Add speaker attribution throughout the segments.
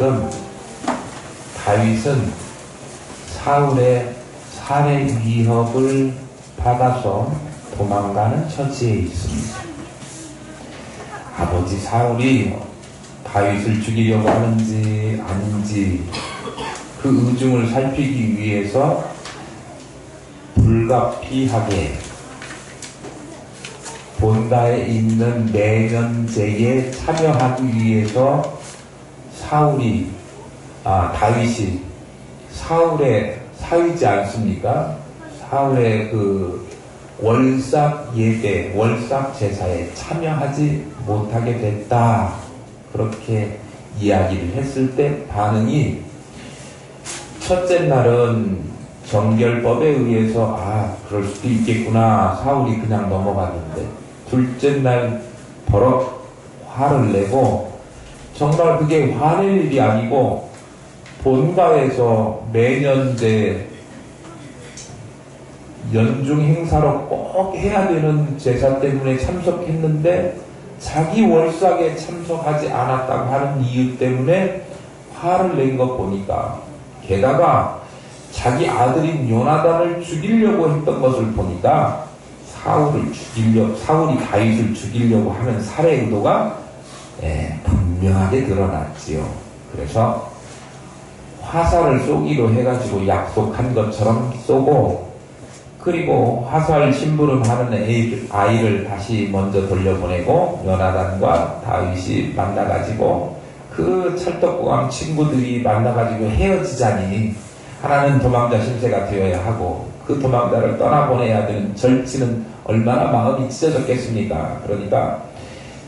Speaker 1: 지금 다윗은 사울의 살해 위협을 받아서 도망가는 처지에 있습니다. 아버지 사울이 다윗을 죽이려고 하는지 아닌지 그 의중을 살피기 위해서 불가피하게 본가에 있는 내면제에 참여하기 위해서 다윗이 사울의 사위지 않습니까? 사울의 그 월삭 예배, 월삭 제사에 참여하지 못하게 됐다. 그렇게 이야기를 했을 때 반응이, 첫째 날은 정결법에 의해서 그럴 수도 있겠구나, 사울이 그냥 넘어갔는데, 둘째 날 버럭 화를 내고, 정말 그게 화낼 일이 아니고 본가에서 매년제 연중 행사로 꼭 해야 되는 제사 때문에 참석했는데 자기 월삭에 참석하지 않았다고 하는 이유 때문에 화를 낸 것 보니까, 게다가 자기 아들인 요나단을 죽이려고 했던 것을 보니까 사울이 다윗을 죽이려고 하는 살해 의도가 분명하게 드러났지요. 그래서 화살을 쏘기로 해가지고 약속한 것처럼 쏘고, 그리고 화살 심부름하는 아이를 다시 먼저 돌려보내고 요나단과 다윗이 만나가지고 그 찰떡궁합 친구들이 만나가지고 헤어지자니 하나는 도망자 신세가 되어야 하고 그 도망자를 떠나보내야 되는 절친은 얼마나 마음이 찢어졌겠습니까? 그러니까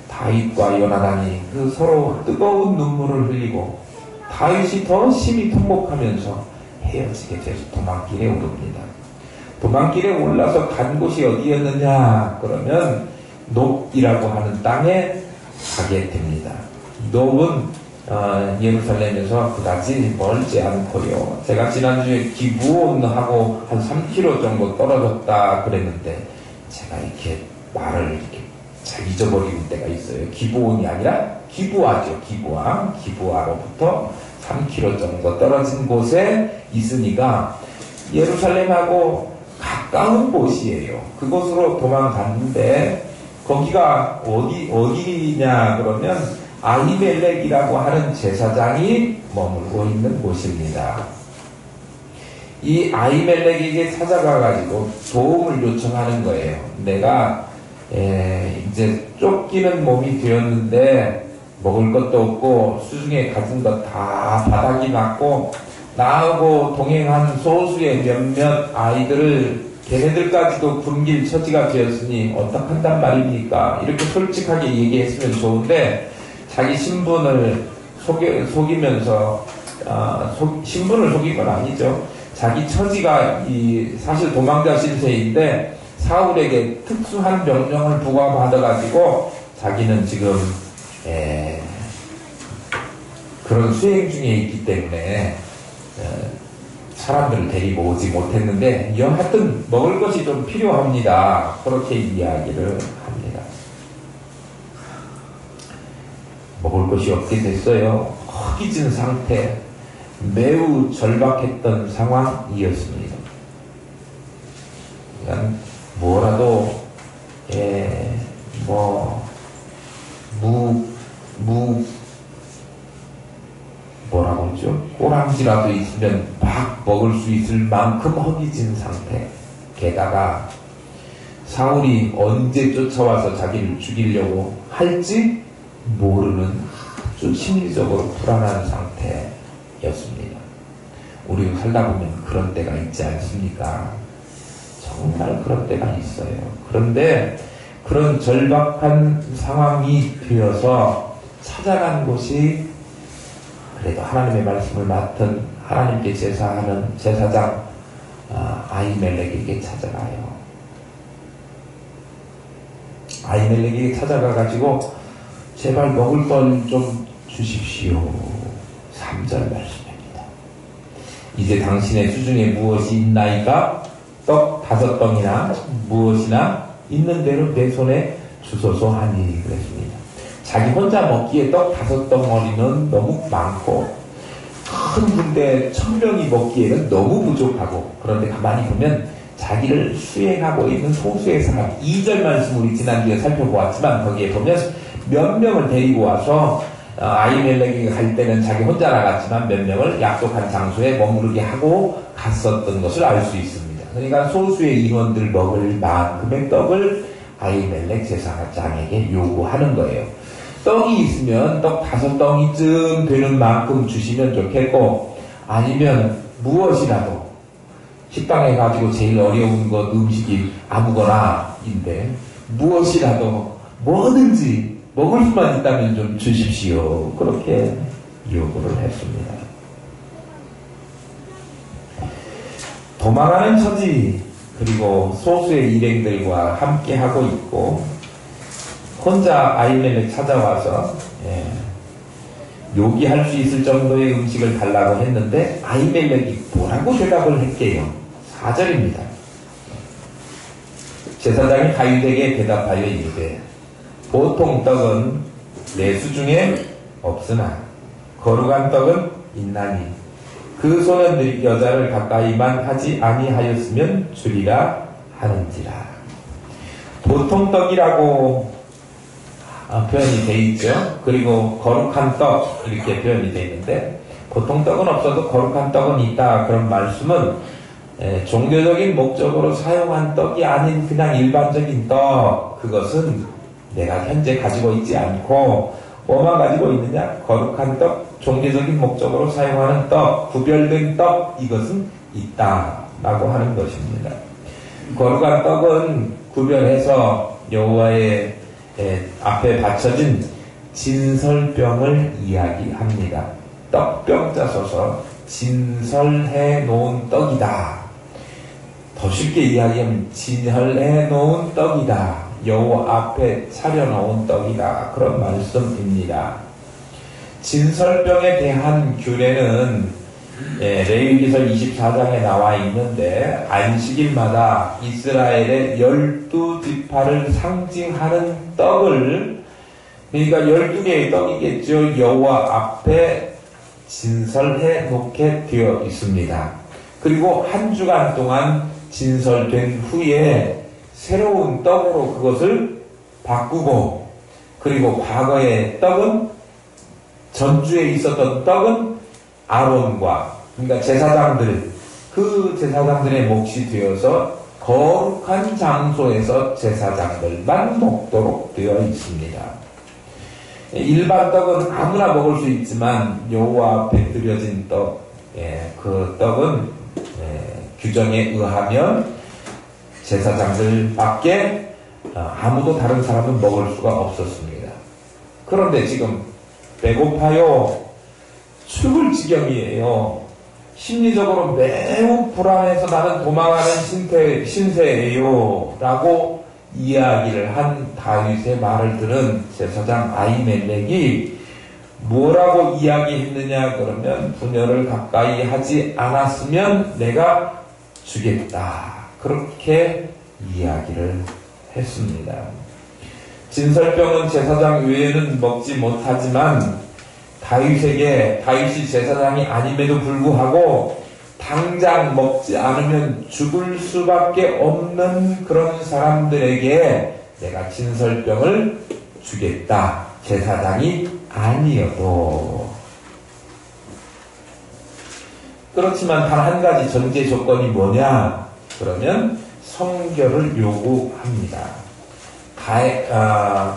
Speaker 1: 다윗과 요나단이 그 서로 뜨거운 눈물을 흘리고 다윗이 더 심히 통곡하면서 헤어지게 돼서 도망길에 오릅니다. 도망길에 올라서 간 곳이 어디였느냐? 그러면 놉이라고 하는 땅에 가게 됩니다. 놉은 예루살렘에서 그다지 멀지 않고요. 제가 지난주에 기브온하고 한 3km 정도 떨어졌다 그랬는데 제가 이렇게 말을 이렇게 잘 잊어버리는 때가 있어요. 기브온이 아니라 기브아죠. 기브아로부터 3km 정도 떨어진 곳에 있으니까 예루살렘하고 가까운 곳이에요. 그곳으로 도망갔는데 거기가 어디냐 그러면 아히멜렉이라고 하는 제사장이 머물고 있는 곳입니다. 이 아히멜렉에게 찾아가가지고 도움을 요청하는 거예요. 내가 이제 쫓기는 몸이 되었는데 먹을 것도 없고 수중에 가진 것 다 바닥이 났고 나하고 동행한 소수의 몇몇 아이들을 걔네들까지도 굶길 처지가 되었으니 어떡한단 말입니까? 이렇게 솔직하게 얘기했으면 좋은데 자기 신분을 속이면서 신분을 속인 건 아니죠. 자기 처지가 사실 도망자 신세인데 사울에게 특수한 명령을 부과받아가지고 자기는 지금 그런 수행 중에 있기 때문에 사람들을 데리고 오지 못했는데 여하튼 먹을 것이 좀 필요합니다. 그렇게 이야기를 합니다. 먹을 것이 없게 됐어요. 허기진 상태, 매우 절박했던 상황이었습니다. 그러니까 뭐라도 뭐라고 했죠? 꼬랑지라도 있으면 막 먹을 수 있을 만큼 허기진 상태. 게다가 사울이 언제 쫓아와서 자기를 죽이려고 할지 모르는 아주 심리적으로 불안한 상태였습니다. 우리도 살다 보면 그런 때가 있지 않습니까? 정말 그런 때가 있어요. 그런데 그런 절박한 상황이 되어서 찾아간 곳이 그래도 하나님의 말씀을 맡은 하나님께 제사하는 제사장 아히멜렉에게 찾아가요. 아히멜렉에게 찾아가가지고 제발 먹을 것 좀 주십시오. 3절 말씀입니다. 이제 당신의 수중에 무엇이 있나이까? 떡 5덩이나 무엇이나 있는 대로 내 손에 주소서 하니 그랬습니다. 자기 혼자 먹기에 떡 5덩어리는 너무 많고 큰 군대 1000명이 먹기에는 너무 부족하고, 그런데 가만히 보면 자기를 수행하고 있는 소수의 사람, 2절 말씀 우리 지난주에 살펴보았지만 거기에 보면 몇 명을 데리고 와서 아히멜렉이 갈 때는 자기 혼자 나갔지만 몇 명을 약속한 장소에 머무르게 하고 갔었던 것을 알 수 있습니다. 그러니까 소수의 인원들 먹을 만큼의 떡을 아히멜렉 제사장에게 요구하는 거예요. 떡이 있으면 떡 5덩이쯤 되는 만큼 주시면 좋겠고, 아니면 무엇이라도 식당에 가지고 제일 어려운 것 음식이 아무거나인데 무엇이라도 뭐든지 먹을 수만 있다면 좀 주십시오. 그렇게 요구를 했습니다. 도망하는 처지, 그리고 소수의 일행들과 함께 하고 있고, 혼자 아히멜렉 찾아와서 요기할 수 있을 정도의 음식을 달라고 했는데 아히멜렉이 뭐라고 대답을 했게요? 4절입니다. 제사장이 다윗에게 대답하여 이르되 보통 떡은 내 수중에 없으나 거룩한 떡은 있나니 그 소년들이 여자를 가까이만 하지 아니하였으면 주리라 하는지라. 보통 떡이라고 표현이 돼 있죠. 그리고 거룩한 떡 이렇게 표현이 돼 있는데, 보통 떡은 없어도 거룩한 떡은 있다. 그런 말씀은 종교적인 목적으로 사용한 떡이 아닌 그냥 일반적인 떡, 그것은 내가 현재 가지고 있지 않고 뭐만 가지고 있느냐? 거룩한 떡, 종교적인 목적으로 사용하는 떡, 구별된 떡, 이것은 있다라고 하는 것입니다. 거룩한 떡은 구별해서 여호와의 앞에 받쳐진 진설병을 이야기합니다. 떡병자 써서 진설해 놓은 떡이다. 더 쉽게 이야기하면 진설해 놓은 떡이다. 여호와 앞에 차려놓은 떡이다. 그런 말씀입니다. 진설병에 대한 규례는 레위기서 24장에 나와 있는데, 안식일마다 이스라엘의 12지파를 상징하는 떡을, 그러니까 12개의 떡이겠죠, 여호와 앞에 진설해 놓게 되어 있습니다. 그리고 한 주간 동안 진설된 후에 새로운 떡으로 그것을 바꾸고, 그리고 과거의 떡은, 전주에 있었던 떡은 아론과, 그러니까 제사장들, 그 제사장들의 몫이 되어서 거룩한 장소에서 제사장들만 먹도록 되어 있습니다. 일반 떡은 아무나 먹을 수 있지만 여호와 앞에 드려진 떡, 그 떡은 규정에 의하면 제사장들밖에 아무도 다른 사람은 먹을 수가 없었습니다. 그런데 지금 배고파요, 죽을 지경이에요, 심리적으로 매우 불안해서 나는 도망하는 신세예요 라고 이야기를 한 다윗의 말을 들은 제사장 아히멜렉이 뭐라고 이야기했느냐 그러면, 분열을 가까이 하지 않았으면 내가 주겠다, 그렇게 이야기를 했습니다. 진설병은 제사장 외에는 먹지 못하지만 다윗이 제사장이 아님에도 불구하고 당장 먹지 않으면 죽을 수밖에 없는 그런 사람들에게 내가 진설병을 주겠다, 제사장이 아니어도. 그렇지만 단 한 가지 전제 조건이 뭐냐 그러면 성결을 요구합니다.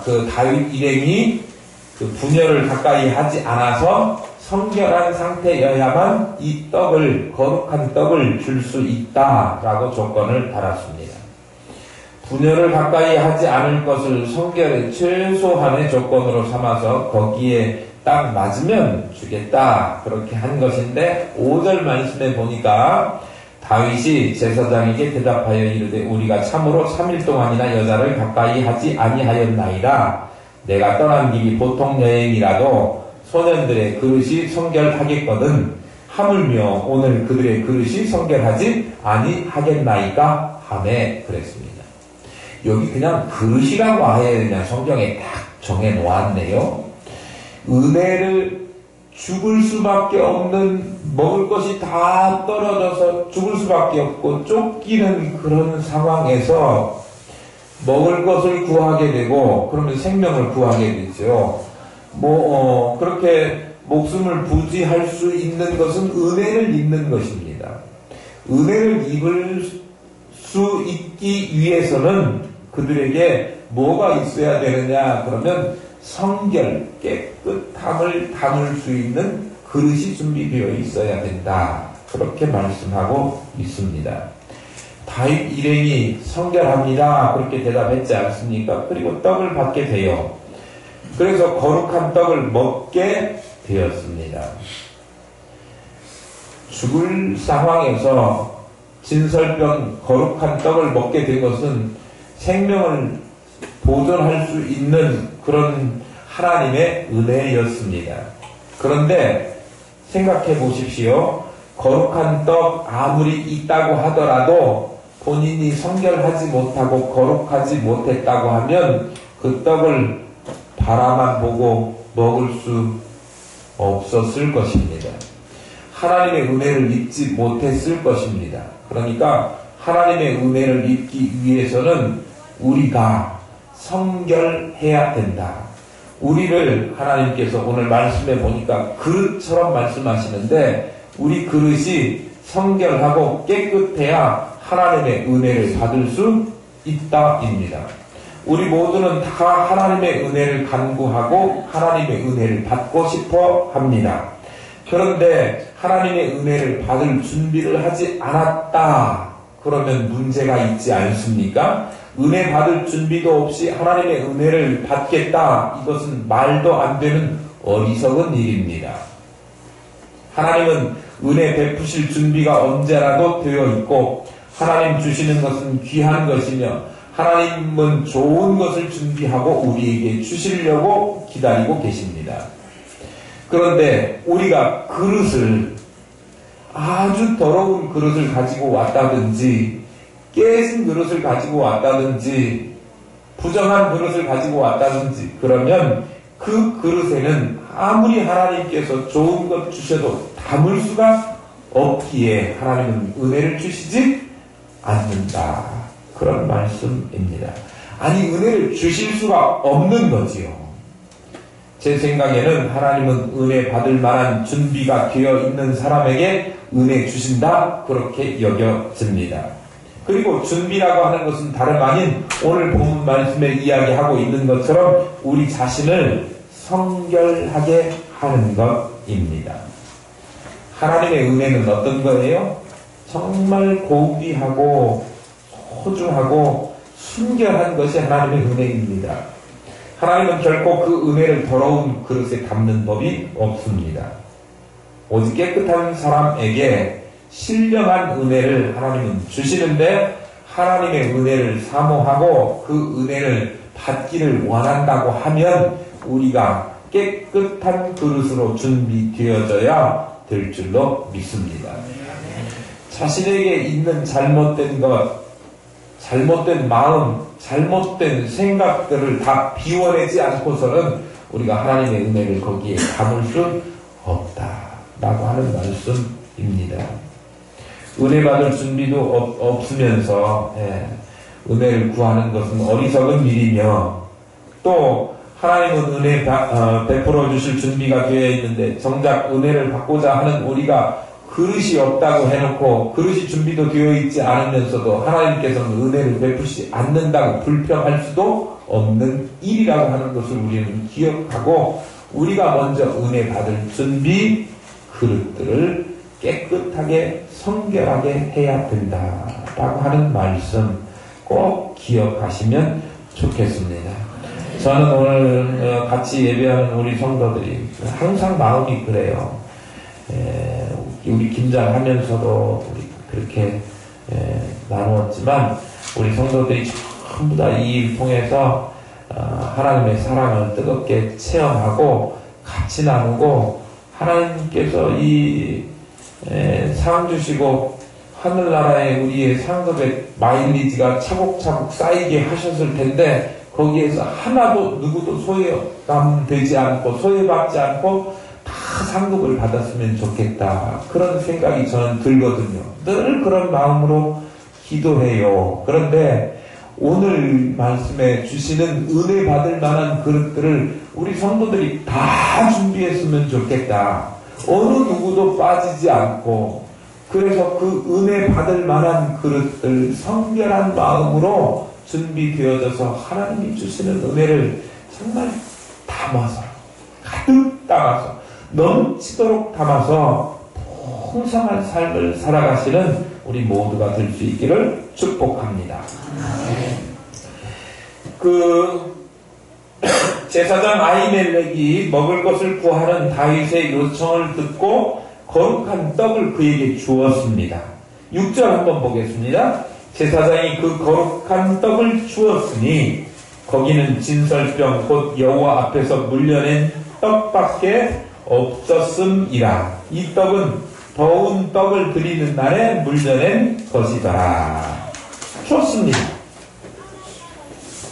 Speaker 1: 그 다윗 일행이 그 분열을 가까이 하지 않아서 성결한 상태여야만 이 떡을, 거룩한 떡을 줄 수 있다라고 조건을 달았습니다. 분열을 가까이 하지 않을 것을 성결의 최소한의 조건으로 삼아서 거기에 딱 맞으면 주겠다, 그렇게 한 것인데, 5절 말씀에 보니까 다윗이 제사장에게 대답하여 이르되 우리가 참으로 3일 동안이나 여자를 가까이 하지 아니하였나이다. 내가 떠난 길이 보통 여행이라도 소년들의 그릇이 성결하겠거든 하물며 오늘 그들의 그릇이 성결하지 아니하겠나이까 하매 그랬습니다. 여기 그냥 그릇이라고 아예 그냥 성경에 딱 정해 놓았네요. 은혜를 죽을 수밖에 없는, 먹을 것이 다 떨어져서 죽을 수밖에 없고 쫓기는 그런 상황에서 먹을 것을 구하게 되고, 그러면 생명을 구하게 되죠. 그렇게 목숨을 부지할 수 있는 것은 은혜를 입는 것입니다. 은혜를 입을 수 있기 위해서는 그들에게 뭐가 있어야 되느냐? 그러면 성결, 깨끗함을 담을 수 있는 그릇이 준비되어 있어야 된다. 그렇게 말씀하고 있습니다. 다윗 일행이 성결합니다. 그렇게 대답했지 않습니까? 그리고 떡을 받게 돼요. 그래서 거룩한 떡을 먹게 되었습니다. 죽을 상황에서 진설병 거룩한 떡을 먹게 된 것은 생명을 보존할 수 있는 그런 하나님의 은혜였습니다. 그런데 생각해 보십시오. 거룩한 떡 아무리 있다고 하더라도 본인이 성결하지 못하고 거룩하지 못했다고 하면 그 떡을 바라만 보고 먹을 수 없었을 것입니다. 하나님의 은혜를 입지 못했을 것입니다. 그러니까 하나님의 은혜를 입기 위해서는 우리가 성결해야 된다. 우리를 하나님께서 오늘 말씀해 보니까 그릇처럼 말씀하시는데, 우리 그릇이 성결하고 깨끗해야 하나님의 은혜를 받을 수 있다입니다. 우리 모두는 다 하나님의 은혜를 간구하고 하나님의 은혜를 받고 싶어 합니다. 그런데 하나님의 은혜를 받을 준비를 하지 않았다. 그러면 문제가 있지 않습니까? 은혜 받을 준비도 없이 하나님의 은혜를 받겠다. 이것은 말도 안 되는 어리석은 일입니다. 하나님은 은혜 베푸실 준비가 언제라도 되어 있고, 하나님 주시는 것은 귀한 것이며 하나님은 좋은 것을 준비하고 우리에게 주시려고 기다리고 계십니다. 그런데 우리가 그릇을, 아주 더러운 그릇을 가지고 왔다든지, 깨진 그릇을 가지고 왔다든지, 부정한 그릇을 가지고 왔다든지, 그러면 그 그릇에는 아무리 하나님께서 좋은 것 주셔도 담을 수가 없기에 하나님은 은혜를 주시지 않는다. 그런 말씀입니다. 아니, 은혜를 주실 수가 없는 거지요. 제 생각에는 하나님은 은혜 받을 만한 준비가 되어 있는 사람에게 은혜 주신다. 그렇게 여겨집니다. 그리고 준비라고 하는 것은 다름 아닌 오늘 본문 말씀에 이야기하고 있는 것처럼 우리 자신을 성결하게 하는 것입니다. 하나님의 은혜는 어떤 거예요? 정말 고귀하고 소중하고 순결한 것이 하나님의 은혜입니다. 하나님은 결코 그 은혜를 더러운 그릇에 담는 법이 없습니다. 오직 깨끗한 사람에게 신령한 은혜를 하나님은 주시는데, 하나님의 은혜를 사모하고 그 은혜를 받기를 원한다고 하면 우리가 깨끗한 그릇으로 준비되어져야 될 줄로 믿습니다. 자신에게 있는 잘못된 것, 잘못된 마음, 잘못된 생각들을 다 비워내지 않고서는 우리가 하나님의 은혜를 거기에 담을 수 없다라고 하는 말씀입니다. 은혜 받을 준비도 없으면서 은혜를 구하는 것은 어리석은 일이며, 또 하나님은 은혜 베풀어 주실 준비가 되어 있는데 정작 은혜를 받고자 하는 우리가 그릇이 없다고 해놓고 그릇이 준비도 되어 있지 않으면서도 하나님께서는 은혜를 베푸시지 않는다고 불평할 수도 없는 일이라고 하는 것을 우리는 기억하고, 우리가 먼저 은혜 받을 준비 그릇들을 깨끗하게 성결하게 해야 된다라고 하는 말씀 꼭 기억하시면 좋겠습니다. 저는 오늘 같이 예배하는 우리 성도들이 항상 마음이 그래요. 우리 김장하면서도 우리 그렇게 나누었지만 우리 성도들이 전부 다 이 일을 통해서 하나님의 사랑을 뜨겁게 체험하고 같이 나누고, 하나님께서 이 상 주시고 하늘나라에 우리의 상급의 마일리지가 차곡차곡 쌓이게 하셨을 텐데, 거기에서 하나도 누구도 소외감 되지 않고 소외받지 않고 다 상급을 받았으면 좋겠다. 그런 생각이 저는 들거든요. 늘 그런 마음으로 기도해요. 그런데 오늘 말씀에 주시는 은혜 받을 만한 그릇들을 우리 성도들이 다 준비했으면 좋겠다. 어느 누구도 빠지지 않고, 그래서 그 은혜 받을 만한 그릇들 성결한 마음으로 준비되어져서 하나님이 주시는 은혜를 정말 담아서, 가득 담아서, 넘치도록 담아서 풍성한 삶을 살아가시는 우리 모두가 될 수 있기를 축복합니다. 제사장 아히멜렉이 먹을 것을 구하는 다윗의 요청을 듣고 거룩한 떡을 그에게 주었습니다. 6절 한번 보겠습니다. 제사장이 그 거룩한 떡을 주었으니 거기는 진설병 곧 여호와 앞에서 물려낸 떡밖에 없었음이라. 이 떡은 더운 떡을 드리는 날에 물려낸 것이더라. 좋습니다.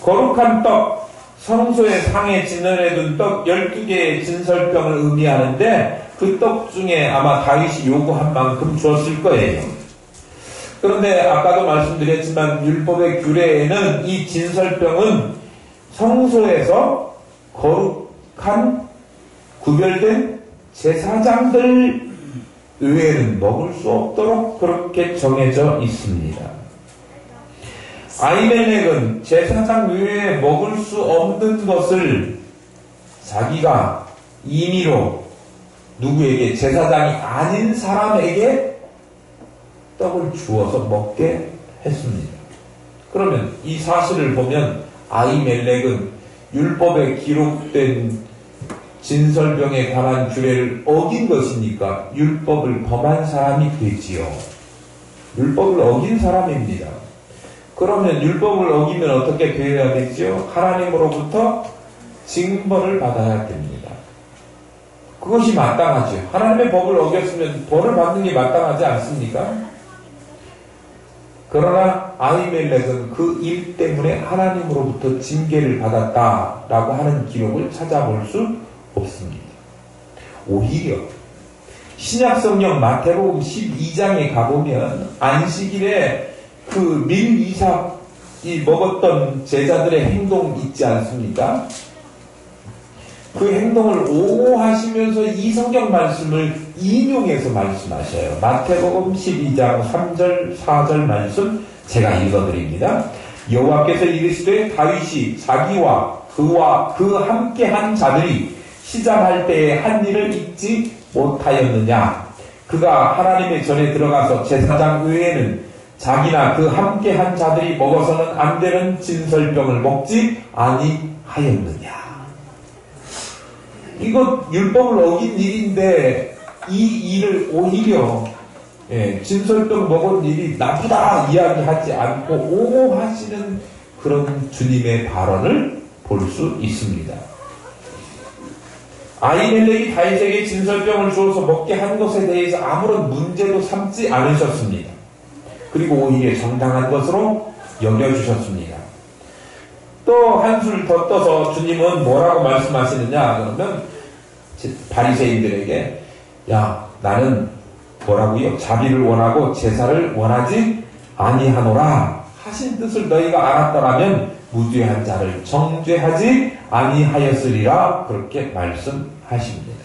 Speaker 1: 거룩한 떡, 성소의 상에 진열해둔 떡 12개의 진설병을 의미하는데 그 떡 중에 아마 다윗이 요구한 만큼 주었을 거예요. 그런데 아까도 말씀드렸지만 율법의 규례에는 이 진설병은 성소에서 거룩한 구별된 제사장들 외에는 먹을 수 없도록 그렇게 정해져 있습니다. 아히멜렉은 제사장 외에 먹을 수 없는 것을 자기가 임의로 누구에게, 제사장이 아닌 사람에게 떡을 주어서 먹게 했습니다. 그러면 이 사실을 보면 아히멜렉은 율법에 기록된 진설병에 관한 규례를 어긴 것이니까 율법을 범한 사람이 되지요. 율법을 어긴 사람입니다. 그러면 율법을 어기면 어떻게 되어야 되지요? 하나님으로부터 징벌을 받아야 됩니다. 그것이 마땅하죠. 하나님의 법을 어겼으면 벌을 받는 게 마땅하지 않습니까? 그러나 아히멜렉은 그 일 때문에 하나님으로부터 징계를 받았다라고 하는 기록을 찾아볼 수 없습니다. 오히려 신약성경 마태복음 12장에 가보면 안식일에 그 밀이삭이 먹었던 제자들의 행동 있지 않습니까? 그 행동을 옹호하시면서 이 성경 말씀을 인용해서 말씀하셔요. 마태복음 12장 3절 4절 말씀 제가 읽어드립니다. 여호와께서 이르시되 다윗이 자기와 그와 그 함께한 자들이 시작할 때에 한 일을 잊지 못하였느냐. 그가 하나님의 전에 들어가서 제사장 외에는 자기나 그 함께한 자들이 먹어서는 안 되는 진설병을 먹지 아니하였느냐. 이거 율법을 어긴 일인데 이 일을 오히려 진설병 먹은 일이 나쁘다 이야기하지 않고 옹호하시는 그런 주님의 발언을 볼 수 있습니다. 아히멜렉이 다윗에게 진설병을 주어서 먹게 한 것에 대해서 아무런 문제도 삼지 않으셨습니다. 그리고 오히려 정당한 것으로 여겨주셨습니다. 또 한술 더 떠서 주님은 뭐라고 말씀하시느냐 그러면 바리새인들에게 야 나는 뭐라고요? 자비를 원하고 제사를 원하지 아니하노라 하신 뜻을 너희가 알았더라면 무죄한 자를 정죄하지 아니하였으리라 그렇게 말씀하십니다.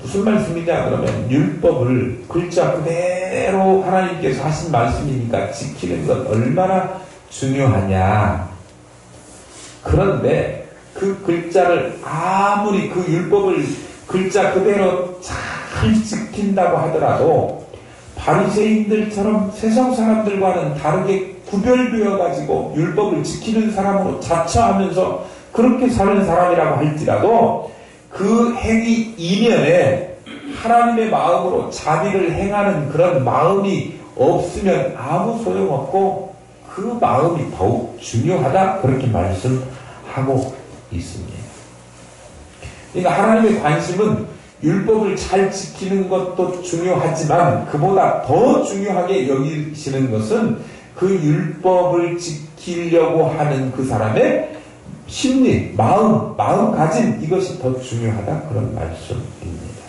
Speaker 1: 무슨 말씀이냐 그러면 율법을 글자 그대로 하나님께서 하신 말씀이니까 지키는 것 얼마나 중요하냐. 그런데 그 글자를 아무리 그 율법을 글자 그대로 잘 지킨다고 하더라도 바리새인들처럼 세상 사람들과는 다르게 구별되어 가지고 율법을 지키는 사람으로 자처하면서 그렇게 사는 사람이라고 할지라도 그 행위 이면에 하나님의 마음으로 자비를 행하는 그런 마음이 없으면 아무 소용없고 그 마음이 더욱 중요하다 그렇게 말씀하고 있습니다. 그러니까 하나님의 관심은 율법을 잘 지키는 것도 중요하지만 그보다 더 중요하게 여기시는 것은 그 율법을 지키려고 하는 그 사람의 심리, 마음가짐 이것이 더 중요하다 그런 말씀입니다.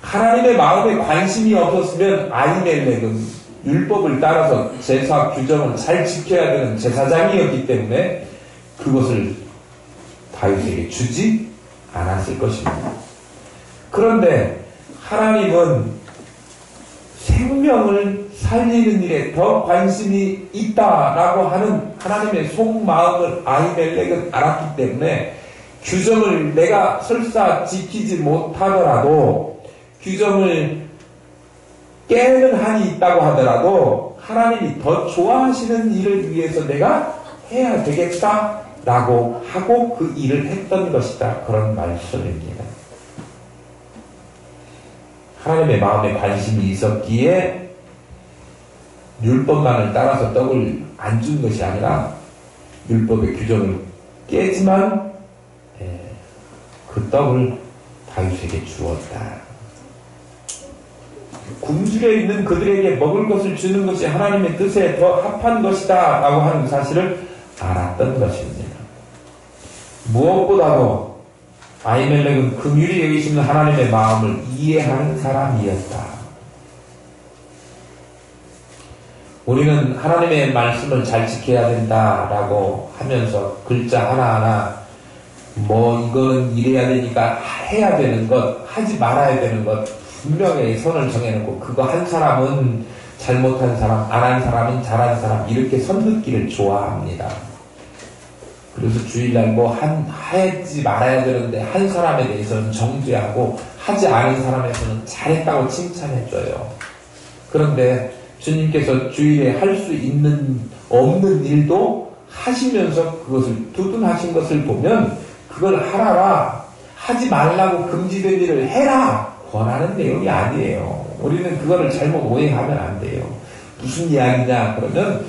Speaker 1: 하나님의 마음에 관심이 없었으면 아히멜렉은 율법을 따라서 제사 규정을 잘 지켜야 되는 제사장이었기 때문에 그것을 다윗에게 주지 않았을 것입니다. 그런데 하나님은 생명을 살리는 일에 더 관심이 있다라고 하는 하나님의 속마음을 아히멜렉은 알았기 때문에 규정을 내가 설사 지키지 못하더라도 규정을 깨는 한이 있다고 하더라도 하나님이 더 좋아하시는 일을 위해서 내가 해야 되겠다라고 하고 그 일을 했던 것이다. 그런 말씀입니다. 하나님의 마음에 관심이 있었기에 율법만을 따라서 떡을 안 준 것이 아니라 율법의 규정을 깨지만 그 떡을 다윗에게 주었다. 굶주려 있는 그들에게 먹을 것을 주는 것이 하나님의 뜻에 더 합한 것이다 라고 하는 사실을 알았던 것입니다. 무엇보다도 아히멜렉은 긍휼히 여기시는 하나님의 마음을 이해하는 사람이었다. 우리는 하나님의 말씀을 잘 지켜야 된다라고 하면서 글자 하나하나 이거는 이래야 되니까 해야 되는 것, 하지 말아야 되는 것 분명히 선을 정해놓고 그거 한 사람은 잘못한 사람, 안 한 사람은 잘한 사람 이렇게 선 긋기를 좋아합니다. 그래서 주일날 하지 말아야 되는데 한 사람에 대해서는 정죄하고 하지 않은 사람에서는 잘했다고 칭찬해줘요. 그런데 주님께서 주일에 할 수 없는 일도 하시면서 그것을 두둔하신 것을 보면 그걸 하라라, 하지 말라고 금지된 일을 해라 권하는 내용이 아니에요. 우리는 그거를 잘못 오해하면 안 돼요. 무슨 이야기냐 그러면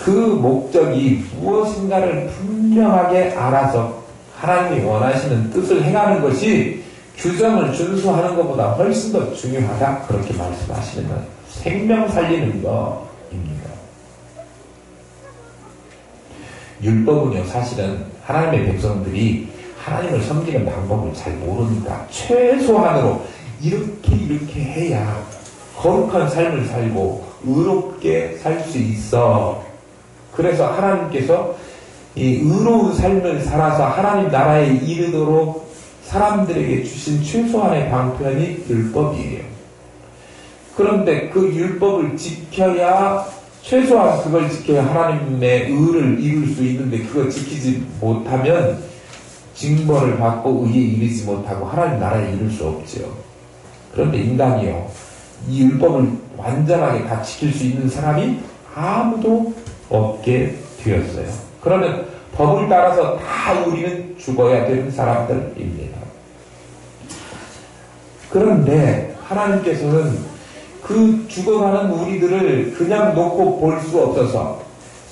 Speaker 1: 그 목적이 무엇인가를 분명하게 알아서 하나님이 원하시는 뜻을 행하는 것이 규정을 준수하는 것보다 훨씬 더 중요하다 그렇게 말씀하시는 것, 생명 살리는 것입니다. 율법은요 사실은 하나님의 백성들이 하나님을 섬기는 방법을 잘 모르니까 최소한으로 이렇게 해야 거룩한 삶을 살고 의롭게 살 수 있어. 그래서 하나님께서 이 의로운 삶을 살아서 하나님 나라에 이르도록 사람들에게 주신 최소한의 방편이 율법이에요. 그런데 그 율법을 지켜야 최소한 그걸 지켜야 하나님의 의를 이룰 수 있는데 그걸 지키지 못하면 징벌을 받고 의에 이르지 못하고 하나님 나라에 이룰 수 없죠. 그런데 인간이요, 이 율법을 완전하게 다 지킬 수 있는 사람이 아무도 없게 되었어요. 그러면 법을 따라서 다 우리는 죽어야 되는 사람들입니다. 그런데 하나님께서는 그 죽어가는 우리들을 그냥 놓고 볼 수 없어서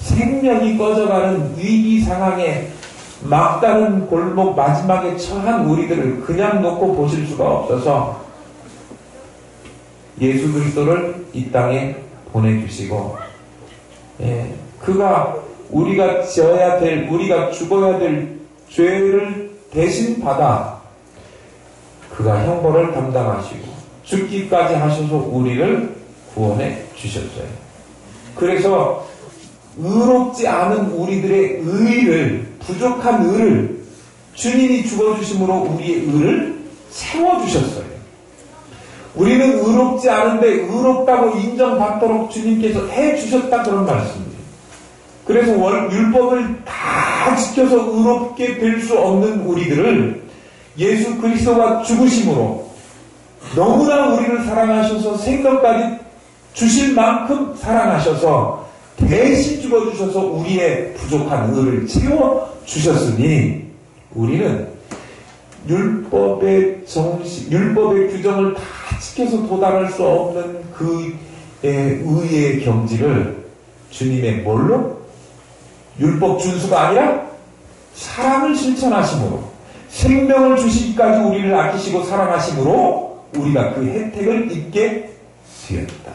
Speaker 1: 생명이 꺼져가는 위기 상황에 막다른 골목 마지막에 처한 우리들을 그냥 놓고 보실 수가 없어서 예수 그리스도를 이 땅에 보내주시고 그가 우리가 우리가 죽어야 될 죄를 대신 받아 그가 형벌을 담당하시고 죽기까지 하셔서 우리를 구원해 주셨어요. 그래서 의롭지 않은 우리들의 의를, 부족한 의를 주님이 죽어주심으로 우리의 의를 채워주셨어요. 우리는 의롭지 않은데 의롭다고 인정받도록 주님께서 해주셨다 그런 말씀이에요. 그래서 율법을 다 지켜서 의롭게 될 수 없는 우리들을 예수 그리스도가 죽으심으로 너무나 우리를 사랑하셔서 생명까지 주실 만큼 사랑하셔서 대신 죽어주셔서 우리의 부족한 의를 채워주셨으니 우리는 율법의 규정을 다 지켜서 도달할 수 없는 그 의의 경지를 주님의 뭘로? 율법 준수가 아니라 사랑을 실천하심으로 생명을 주시기까지 우리를 아끼시고 사랑하심으로 우리가 그 혜택을 입게 되었다.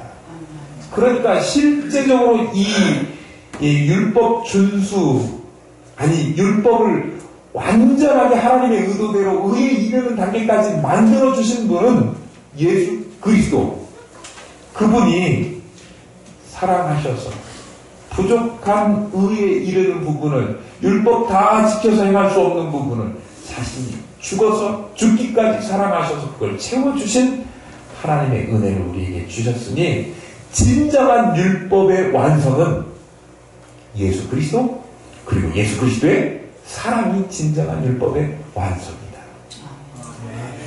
Speaker 1: 그러니까 실제적으로 이 이 율법 준수, 아니 율법을 완전하게 하나님의 의도대로 의에 이르는 단계까지 만들어주신 분은 예수 그리스도. 그분이 사랑하셔서 부족한 의에 이르는 부분을, 율법 다 지켜서 행할 수 없는 부분을 자신이 죽어서 죽기까지 사랑하셔서 그걸 채워주신 하나님의 은혜를 우리에게 주셨으니, 진정한 율법의 완성은 예수 그리스도, 그리고 예수 그리스도의 사랑이 진정한 율법의 완성입니다.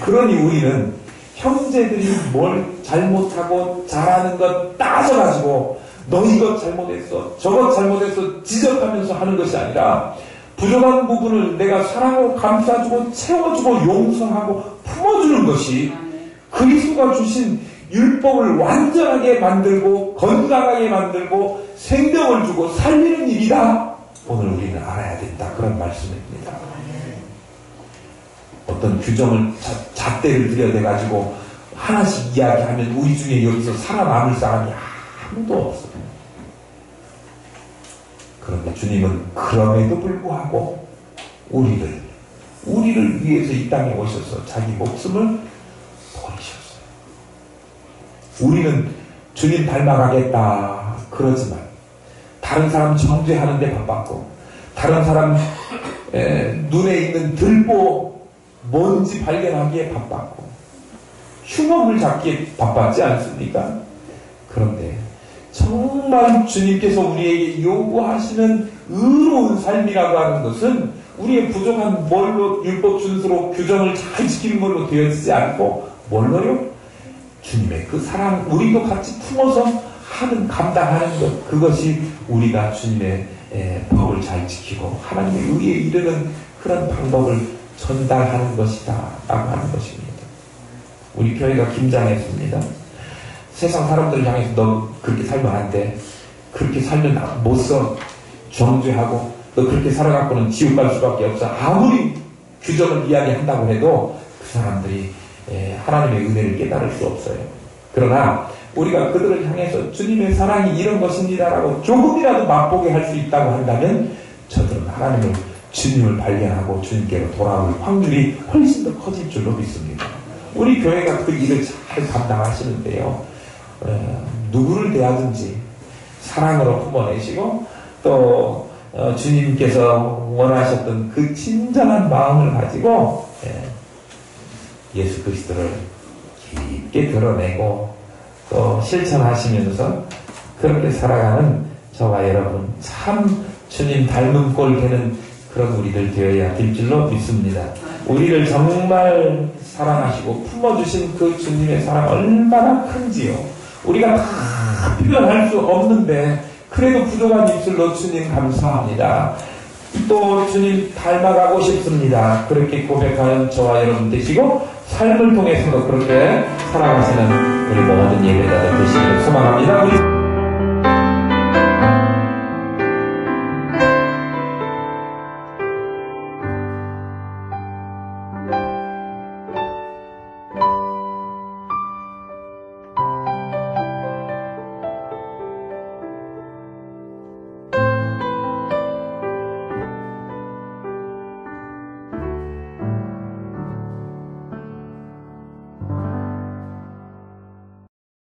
Speaker 1: 그러니 우리는 형제들이 뭘 잘못하고 잘하는 것 따져가지고 너 이것 잘못했어, 저것 잘못했어 지적하면서 하는 것이 아니라, 부족한 부분을 내가 사랑으로 감싸주고 채워주고 용서하고 품어주는 것이 그리스도가 주신 율법을 완전하게 만들고 건강하게 만들고 생명을 주고 살리는 일이다. 오늘 우리는 알아야 된다. 그런 말씀입니다. 어떤 규정을 잣대를 들여대가지고 하나씩 이야기하면 우리 중에 여기서 살아남을 사람이 아무도 없어요. 그런데 주님은 그럼에도 불구하고 우리를 위해서 이 땅에 오셔서 자기 목숨을 버리셨어요. 우리는 주님 닮아가겠다 그러지만 다른 사람 정죄하는데 바빴고, 다른 사람 눈에 있는 들보 먼지 발견하기에 바빴고, 흉업을 잡기에 바빴지 않습니까? 그런데 정말 주님께서 우리에게 요구하시는 의로운 삶이라고 하는 것은 우리의 부족한 뭘로, 율법 준수로 규정을 잘 지키는 걸로 되어지지 않고 뭘로요? 주님의 그 사랑, 우리도 같이 품어서 하는, 감당하는 것, 그것이 우리가 주님의 법을 잘 지키고 하나님의 의에 이르는 그런 방법을 전달하는 것이다 라고 하는 것입니다. 우리 교회가 김장했습니다. 세상 사람들을 향해서 너 그렇게 살면 안 돼, 그렇게 살면 못 써, 정죄하고 너 그렇게 살아갖고는 지옥 갈 수밖에 없어, 아무리 규정을 이야기한다고 해도 그 사람들이 하나님의 은혜를 깨달을 수 없어요. 그러나 우리가 그들을 향해서 주님의 사랑이 이런 것입니다라고 조금이라도 맛보게 할 수 있다고 한다면 저들은 하나님을, 주님을 발견하고 주님께로 돌아올 확률이 훨씬 더 커질 줄로 믿습니다. 우리 교회가 그 일을 잘 감당하시는데요, 누구를 대하든지 사랑으로 품어내시고 또 주님께서 원하셨던 그 진정한 마음을 가지고 예수 그리스도를 깊게 드러내고 또 실천하시면서 그렇게 살아가는 저와 여러분, 참 주님 닮은 꼴 되는 그런 우리들 되어야 될 줄로 믿습니다. 우리를 정말 사랑하시고 품어주신 그 주님의 사랑 얼마나 큰지요. 우리가 다 표현할 수 없는데 그래도 부족한 입술로 주님 감사합니다. 또 주님 닮아가고 싶습니다. 그렇게 고백하는 저와 여러분 되시고, 삶을 통해서도 그렇게 살아가시는 우리 모든 예배자들 되시기를 소망합니다.